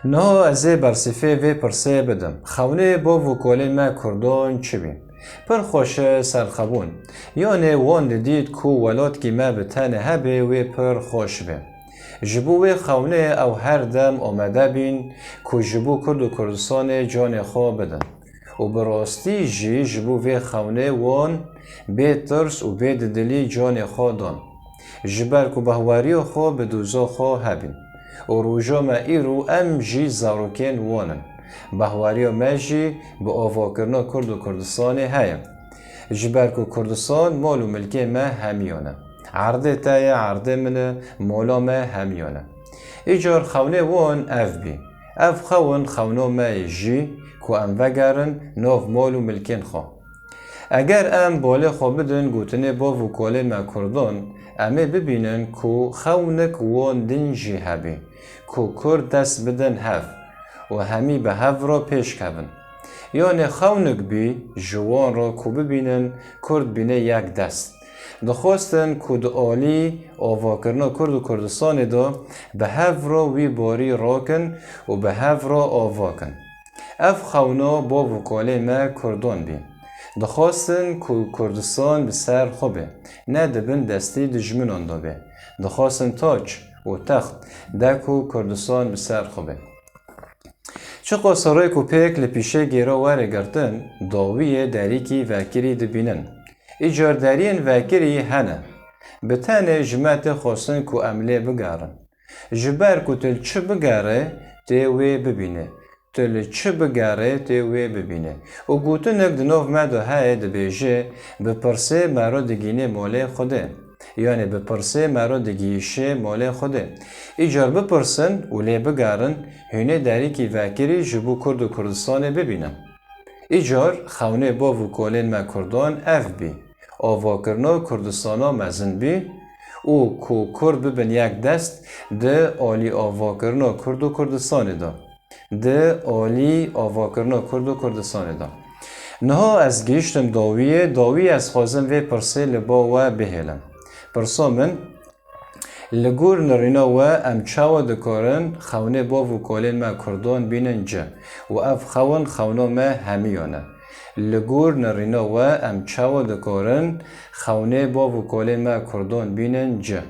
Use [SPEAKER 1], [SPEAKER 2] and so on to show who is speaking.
[SPEAKER 1] نه از برسفه و پرسه بدم خونه با وکالین ما کردان چی بین پر خوش سرخبون یعنی وان دید کو ولاد کی ما بتنه هبه و پر خوش بین جبو خونه او هر دم آمده بین کو جبو کرد و کردستان جان خواه بدن و براستی جبو و خونه وان به ترس و به دلی جان خواه دان جبر کو بهواری خواه به دوزا خواه هبین و روژا ما ایرو ام جی زاروکین وانن بهواری ما جی به آواکرنا کرد و کردستان هایم جبر کو کردستان مال و ملکی ما همیانه عرضه تای عرضه منه مولا ما همیانه ایجار خونه وان اف بی اف خونه ما جی کو ام وگرن ناف مال و ملکین خواه اگر ام باله خواه بدن گوتنه با وکاله ما کردان امه ببینن کو خونک وان دن جی هبی کو کرد دست بدن هف و همی به هف را پیش کبن یعنی خونک بی جوان را کو ببینن کرد بینه یک دست دخواستن کود آلی آواکرنا کرد و کردستان دا به هف را وی باری راکن و به هف را آواکن اف خونا با وکاله ما کردان بین دخواستن که کردستان به سر خوبه نه دبن دستی دجمنان دابه دخواستن تاج و تخت دکو کردستان به سر خوبه چه قصارای کوپیک لپیشه گیرا وره گرتن داویه دریکی وکری دبینن ایجار دارین وکری هنه به تنه جمعت خواستن که عمله بگارن جبر که تل چه بگاره تیوی ببینه تل چه بگاره تیوی ببینه و گوتنک دنوف مدو های دبیجه بپرسه مرا دگینه ماله خوده یعنی بپرسه مرا دگیشه ماله خوده ایجار بپرسن و لی بگارن هنه داری که وکری جبو کرد و کردستان ببینن ایجار خونه با وکالین ما کردان اف بی آواکرنا کردستانا مزن بی او کو کرد ببین یک دست ده آلی آواکرنا کرد و کردستان دا ده آلی آواکرنا کرد و کردستان دا نها از گیشتم داوی از خوازم و پرسه لبا و بهلم پرسا من لگور نرینا و ام چاوا دکارن خونه با وکالین ما کردان بینن جه و اف خونه ما همیانه لگور نرینا و ام چاوا دکارن خونه با وکالین ما کردان بینن جه